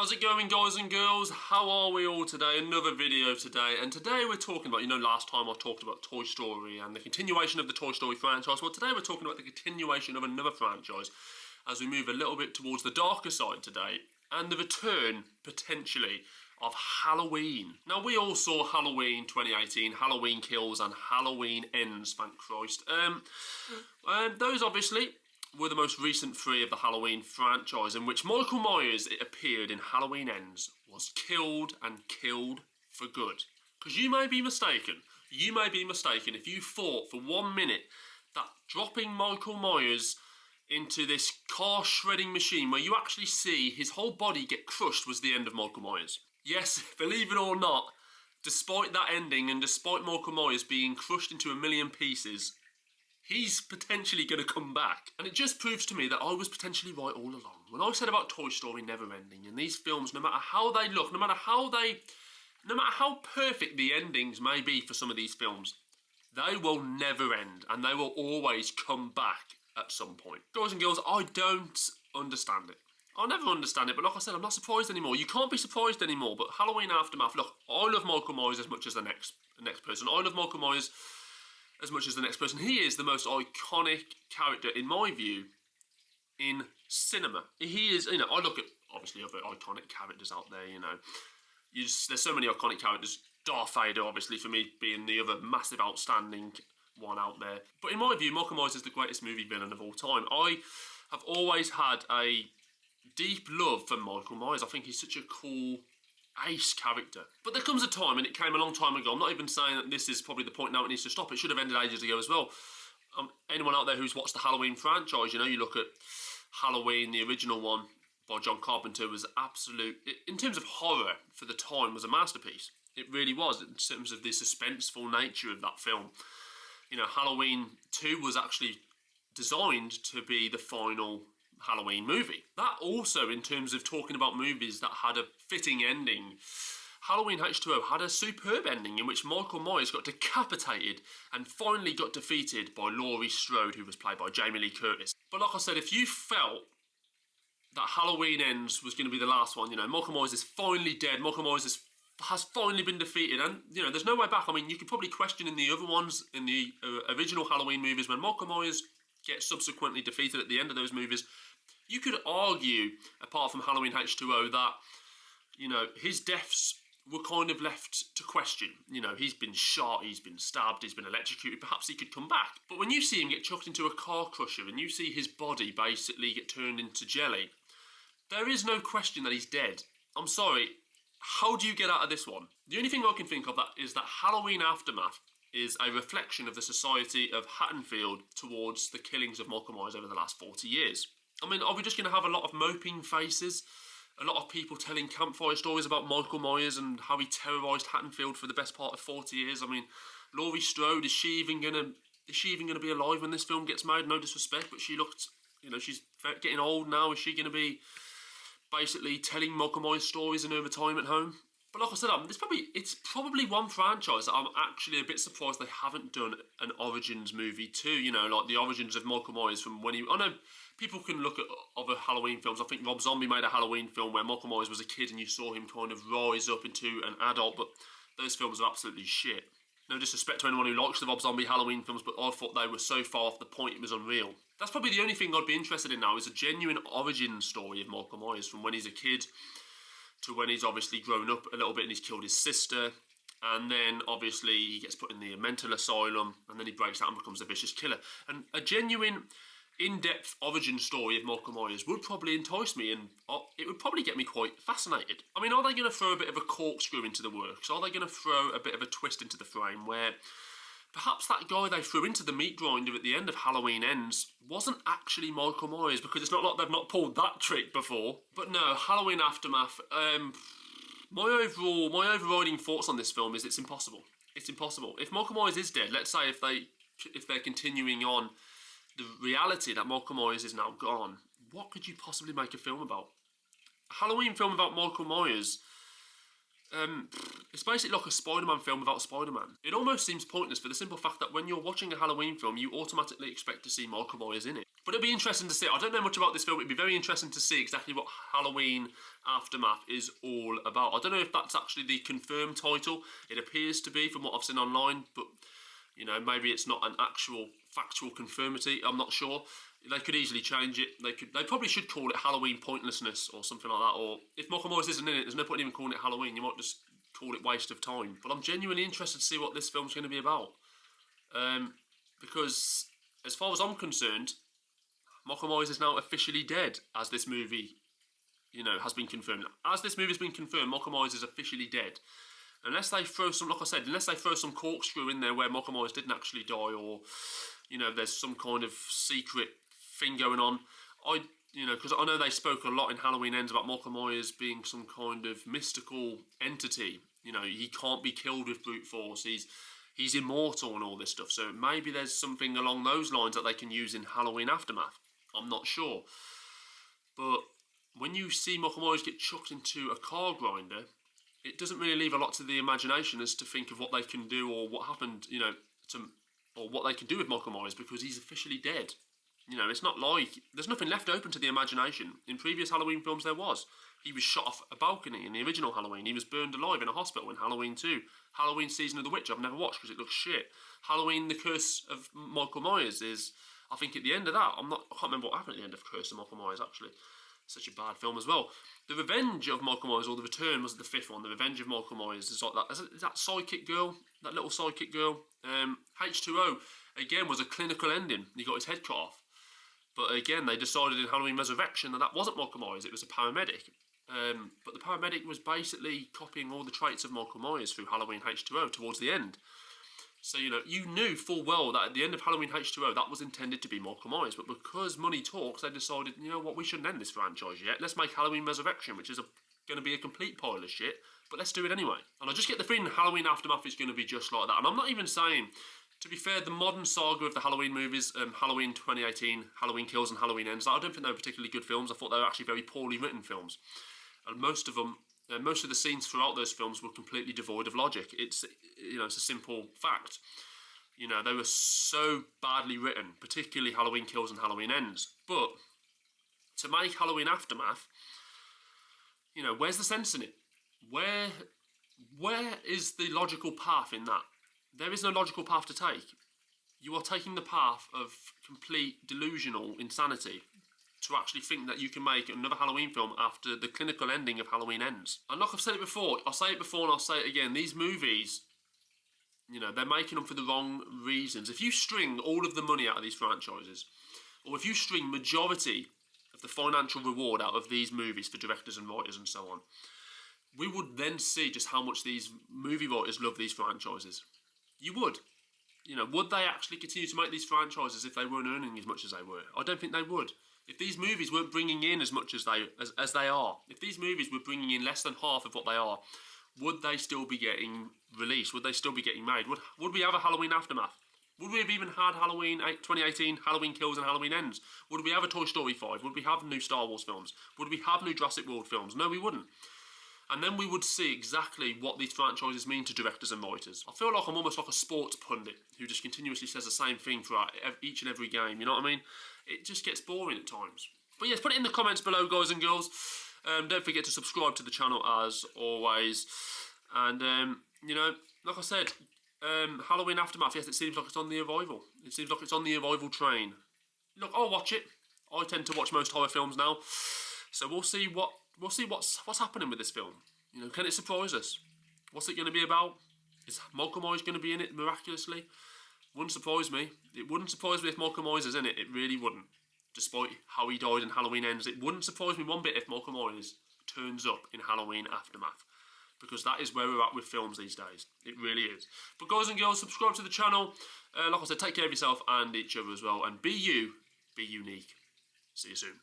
How's it going, guys and girls? How are we all today? Another video today, and today we're talking about, last time I talked about Toy Story and the continuation of the Toy Story franchise. Well, today we're talking about the continuation of another franchise as we move a little bit towards the darker side today, and the return, potentially, of Halloween. Now, we all saw Halloween 2018, Halloween Kills and Halloween Ends, thank Christ. Those obviously were the most recent three of the Halloween franchise, in which Michael Myers, it appeared in Halloween Ends, was killed and killed for good. Because you may be mistaken if you thought for 1 minute that dropping Michael Myers into this car shredding machine where you actually see his whole body get crushed was the end of Michael Myers. Yes, believe it or not, despite that ending and despite Michael Myers being crushed into a million pieces, he's potentially going to come back. And it just proves to me that I was potentially right all along. When I said about Toy Story never ending, and these films, no matter how they look, no matter how perfect the endings may be for some of these films, they will never end and they will always come back at some point. Guys and girls, I don't understand it. I'll never understand it, but like I said, I'm not surprised anymore. You can't be surprised anymore, but Halloween Aftermath, look, I love Michael Myers as much as the next person. I love Michael Myers as much as the next person. He is the most iconic character, in my view, in cinema. He is, I look at, obviously, other iconic characters out there, there's so many iconic characters. Darth Vader, obviously, for me, being the other massive, outstanding one out there. But in my view, Michael Myers is the greatest movie villain of all time. I have always had a deep love for Michael Myers. I think he's such a cool ace character. But there comes a time, and it came a long time ago, I'm not even saying that this is probably the point now it needs to stop. It should have ended ages ago as well. Anyone out there who's watched the Halloween franchise, you look at Halloween, the original one by John Carpenter, was absolute, in terms of horror for the time, was a masterpiece. It really was, in terms of the suspenseful nature of that film. Halloween 2 was actually designed to be the final Halloween movie. That also, in terms of talking about movies that had a fitting ending, Halloween H2O had a superb ending in which Michael Myers got decapitated and finally got defeated by Laurie Strode, who was played by Jamie Lee Curtis. But like I said, if you felt that Halloween Ends was going to be the last one, Michael Myers is finally dead, Michael Myers has finally been defeated, and there's no way back. I mean, you could probably question in the other ones, in the original Halloween movies, when Michael Myers gets subsequently defeated at the end of those movies, you could argue, apart from Halloween H2O, that, his deaths were kind of left to question. He's been shot, he's been stabbed, he's been electrocuted, perhaps he could come back. But when you see him get chucked into a car crusher and you see his body basically get turned into jelly, there is no question that he's dead. I'm sorry, how do you get out of this one? The only thing I can think of is that Halloween Aftermath is a reflection of the society of Haddonfield towards the killings of Michael Myers over the last 40 years. I mean, are we just going to have a lot of moping faces? A lot of people telling campfire stories about Michael Myers and how he terrorised Haddonfield for the best part of 40 years? I mean, Laurie Strode, is she even going to be alive when this film gets made? No disrespect, but she looked, she's getting old now. Is she going to be basically telling Michael Myers stories in her retirement home? But like I said, it's probably one franchise that I'm actually a bit surprised they haven't done an Origins movie too. Like the origins of Michael Myers from when I know people can look at other Halloween films. I think Rob Zombie made a Halloween film where Michael Myers was a kid and you saw him kind of rise up into an adult, but those films are absolutely shit. No disrespect to anyone who likes the Rob Zombie Halloween films, but I thought they were so far off the point it was unreal. That's probably the only thing I'd be interested in now, is a genuine origin story of Michael Myers from when he's a kid to when he's obviously grown up a little bit and he's killed his sister, and then obviously he gets put in the mental asylum, and then he breaks out and becomes a vicious killer. And a genuine in-depth origin story of Michael Myers would probably entice me, and it would probably get me quite fascinated. I mean, are they going to throw a bit of a corkscrew into the works? Are they going to throw a bit of a twist into the frame where perhaps that guy they threw into the meat grinder at the end of Halloween Ends wasn't actually Michael Myers? Because it's not like they've not pulled that trick before. But no, Halloween Aftermath, my overriding thoughts on this film is it's impossible. It's impossible. If Michael Myers is dead, let's say if they're continuing on the reality that Michael Myers is now gone, what could you possibly make a film about? A Halloween film about Michael Myers It's basically like a Spider-Man film without Spider-Man. It almost seems pointless for the simple fact that when you're watching a Halloween film, you automatically expect to see Michael Myers in it. But it'll be interesting to see. I don't know much about this film. It'd be very interesting to see exactly what Halloween Aftermath is all about. I don't know if that's actually the confirmed title. It appears to be from what I've seen online, but you know, maybe it's not an actual factual confirmity. I'm not sure. They could easily change it. They probably should call it Halloween Pointlessness or something like that. Or if Michael Myers isn't in it, there's no point in even calling it Halloween. You might just call it waste of time. But I'm genuinely interested to see what this film's going to be about. Because as far as I'm concerned, Michael Myers is now officially dead, as this movie, you know, has been confirmed. As this movie has been confirmed, Michael Myers is officially dead. Unless they throw some, like I said, unless they throw some corkscrew in there where Michael Myers didn't actually die, or, you know, there's some kind of secret thing going on. Because I know they spoke a lot in Halloween Ends about Michael Myers being some kind of mystical entity. You know, he can't be killed with brute force. He's immortal and all this stuff. So maybe there's something along those lines that they can use in Halloween Aftermath. I'm not sure. But when you see Michael Myers get chucked into a car grinder, it doesn't really leave a lot to the imagination as to think of what they can do or what happened, you know, or what they can do with Michael Myers, because he's officially dead. You know, it's not like there's nothing left open to the imagination. In previous Halloween films, there was. He was shot off a balcony in the original Halloween. He was burned alive in a hospital in Halloween 2. Halloween Season of the Witch, I've never watched because it looks shit. Halloween The Curse of Michael Myers is, I think, at the end of that. I can't remember what happened at the end of Curse of Michael Myers, actually. Such a bad film as well. The Revenge of Michael Myers, or The Return, was the fifth one. The Revenge of Michael Myers is like that. Is that sidekick girl? That little sidekick girl? H2O, again, was a clinical ending. He got his head cut off. But again, they decided in Halloween Resurrection that wasn't Michael Myers, it was a paramedic. But the paramedic was basically copying all the traits of Michael Myers through Halloween H2O towards the end. So, you know, you knew full well that at the end of Halloween H2O, that was intended to be Michael Myers. But because money talks, they decided, you know what, we shouldn't end this franchise yet. Let's make Halloween Resurrection, which is going to be a complete pile of shit. But let's do it anyway. And I just get the feeling Halloween Aftermath is going to be just like that. And I'm not even saying, to be fair, the modern saga of the Halloween movies, Halloween 2018, Halloween Kills and Halloween Ends, I don't think they were particularly good films. I thought they were actually very poorly written films. And most of the scenes throughout those films were completely devoid of logic. It's a simple fact. You know, they were so badly written, particularly Halloween Kills and Halloween Ends. But to make Halloween Aftermath, you know, where's the sense in it? Where is the logical path in that? There is no logical path to take. You are taking the path of complete delusional insanity to actually think that you can make another Halloween film after the clinical ending of Halloween Ends. And like I've said it before, I'll say it before and I'll say it again, these movies, you know, they're making them for the wrong reasons. If you string all of the money out of these franchises, or if you string majority of the financial reward out of these movies for directors and writers and so on, we would then see just how much these movie writers love these franchises. You would. You know, would they actually continue to make these franchises if they weren't earning as much as they were? I don't think they would. If these movies weren't bringing in as much as they are, if these movies were bringing in less than half of what they are, would they still be getting released? Would they still be getting made? Would we have a Halloween Aftermath? Would we have even had Halloween 2018, Halloween Kills and Halloween Ends? Would we have a Toy Story 5? Would we have new Star Wars films? Would we have new Jurassic World films? No, we wouldn't. And then we would see exactly what these franchises mean to directors and writers. I feel like I'm almost like a sports pundit who just continuously says the same thing throughout each and every game, you know what I mean? It just gets boring at times. But yes, put it in the comments below, guys and girls. Don't forget to subscribe to the channel as always. And, you know, like I said, Halloween Aftermath, yes, it seems like it's on the arrival. It seems like it's on the arrival train. Look, I'll watch it. I tend to watch most horror films now. So we'll see what's happening with this film. You know, can it surprise us? What's it going to be about? Is Michael Myers going to be in it miraculously? Wouldn't surprise me. It wouldn't surprise me if Michael Myers is in it. It really wouldn't. Despite how he died in Halloween Ends, it wouldn't surprise me one bit if Michael Myers turns up in Halloween Aftermath. Because that is where we're at with films these days. It really is. But guys and girls, subscribe to the channel. Like I said, take care of yourself and each other as well. And be you, be unique. See you soon.